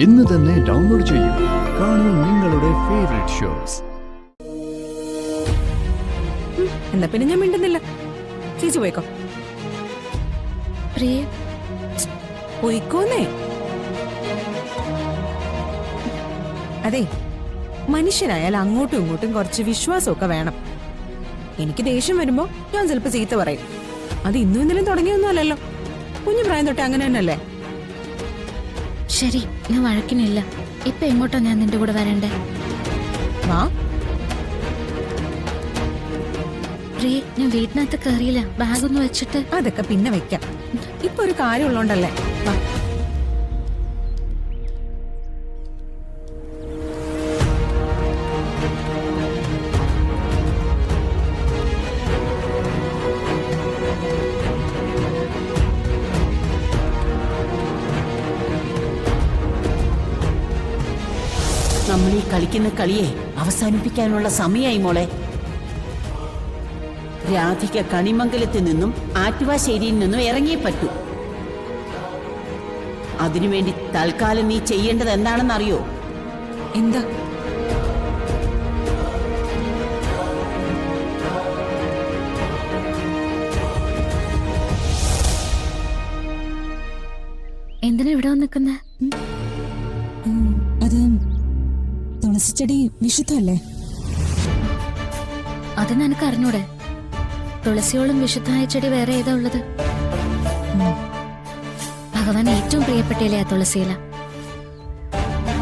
ഇന്ന് തന്നെ ഡൗൺലോഡ് ചെയ്യൂ. കാണൂ നിങ്ങളുടെ ഫേവറേറ്റ് ഷോസ്. എന്നാ പിന്നെ ഞാൻ മിണ്ടുന്നില്ല. ചേച്ചി പോയിക്കോ. പോയിക്കോന്നേ. അതെ, മനുഷ്യനായാൽ അങ്ങോട്ടും ഇങ്ങോട്ടും കുറച്ച് വിശ്വാസമൊക്കെ വേണം. എനിക്ക് ദേഷ്യം വരുമ്പോ ഞാൻ ചിലപ്പോ ചീത്ത പറയും. അത് ഇന്നും ഇന്നലും തുടങ്ങിയൊന്നും അല്ലല്ലോ. കുഞ്ഞു പ്രായം തൊട്ട് അങ്ങനെ തന്നെയല്ലേ? ശരി, ഞാൻ വഴക്കിനില്ല. ഇപ്പൊ എങ്ങോട്ടാ ഞാൻ നിന്റെ കൂടെ വരണ്ടേ? വാ. പ്രിയ, ഞാൻ വീട്ടിനകത്ത് കയറിയില്ല. ബാഗൊന്ന് വെച്ചിട്ട്. അതൊക്കെ പിന്നെ വെക്കാം. ഇപ്പൊ ഒരു കാര്യം ഉള്ളോണ്ടല്ലേ. വാ. നമ്മൾ ഈ കളിക്കുന്ന കളിയെ അവസാനിപ്പിക്കാനുള്ള സമയമായി മോളെ. രാധിക കണിമംഗലത്തിൽ നിന്നും ആറ്റുവാശ്ശേരിയിൽ നിന്നും ഇറങ്ങിയേ പറ്റൂ. അതിനുവേണ്ടി തൽക്കാലം നീ ചെയ്യേണ്ടത് എന്താണെന്നറിയോ? എന്താ? എന്തിനാ ഇവിടെ നിൽക്കുന്നേ? അത് തുളസിച്ചെടി വിശുദ്ധല്ലേ? അത് നിനക്ക് അറിഞ്ഞൂടെ? തുളസിയോളം വിശുദ്ധമായ ചെടി വേറെ ഏതാ ഉള്ളത്? ഭഗവാൻ ഏറ്റവും പ്രിയപ്പെട്ടല്ലേ ആ തുളസിയില.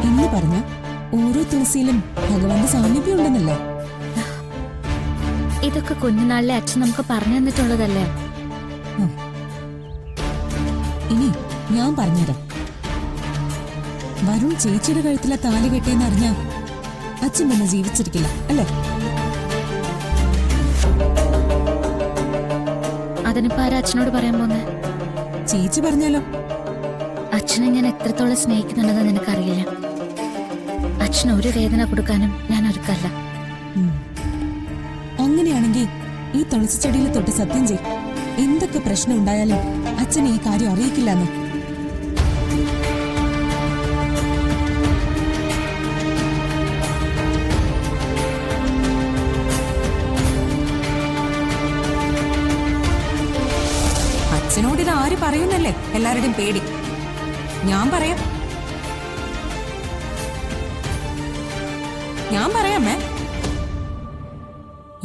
എന്ന് പറഞ്ഞ ഓരോ തുളസിയിലും ഭഗവാന്റെ സാമീപ്യം ഉണ്ടെന്നല്ലേ? ഇതൊക്കെ കുഞ്ഞുനാളിലെ അച്ഛൻ നമുക്ക് പറഞ്ഞു തന്നിട്ടുള്ളതല്ലേ? ഇനി ഞാൻ പറഞ്ഞുതരാം. വരുൺ ചേച്ചിയുടെ കഴുത്തിലെ താലി കെട്ടിയെന്ന് അറിഞ്ഞ അച്ഛൻ പിന്നെ ജീവിച്ചിരിക്കില്ല അല്ലേ? അതിനിപ്പോ ആരാ അച്ഛനോട് പറയാൻ പോന്നെ? ചേച്ചി പറഞ്ഞാലോ? അച്ഛനെ ഞാൻ എത്രത്തോളം സ്നേഹിക്കുന്നുണ്ടെന്ന് നിനക്കറിയില്ല. അച്ഛന് ഒരു വേദന കൊടുക്കാനും ഞാൻ ഒരുക്കല്ല. അങ്ങനെയാണെങ്കിൽ ഈ തുളസി ചെടിയിൽ തൊട്ട് സത്യം ചെയ്യും. എന്തൊക്കെ പ്രശ്നം ഉണ്ടായാലും അച്ഛനെ ഈ കാര്യം അറിയിക്കില്ലെന്ന്. അച്ഛനോട് ഇത് ആര് പറയുന്നല്ലേ എല്ലാവരുടെയും പേടി. ഞാൻ പറയാമേ.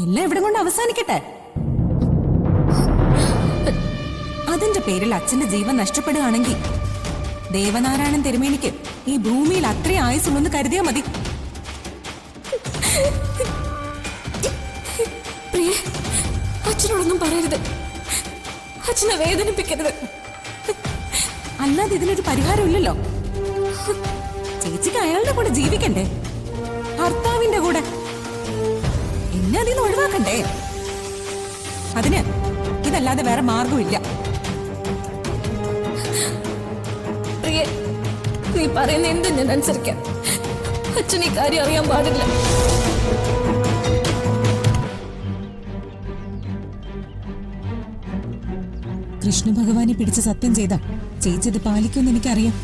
എല്ലാം ഇവിടെ കൊണ്ട് അവസാനിക്കട്ടെ. അതിന്റെ പേരിൽ അച്ഛന്റെ ജീവൻ നഷ്ടപ്പെടുകയാണെങ്കിൽ ദേവനാരായണൻ തിരുമേനിക്ക് ഈ ഭൂമിയിൽ അത്രയും ആയുസുള്ളെന്ന് കരുതിയാ മതി. അച്ഛനോടൊന്നും പറയരുത്. അച്ഛനെ വേദനിപ്പിക്കരുത്. അല്ലാതെ ഇതിനൊരു പരിഹാരമില്ലല്ലോ. ചേച്ചിക്ക് അയാളുടെ കൂടെ ജീവിക്കണ്ടേ? ഭർത്താവിന്റെ കൂടെ. എന്നെ അതിൽ നിന്ന് ഒഴിവാക്കണ്ടേ? അതിന് ഇതല്ലാതെ വേറെ മാർഗമില്ല. നീ പറയുന്ന എന്തും ഞാൻ അനുസരിക്കാം. അച്ഛൻ ഈ കാര്യം അറിയാൻ പാടില്ല. കൃഷ്ണ ഭഗവാനെ പിടിച്ച് സത്യം ചെയ്ത ചേച്ചി ഇത് പാലിക്കുമെന്ന് എനിക്കറിയാം.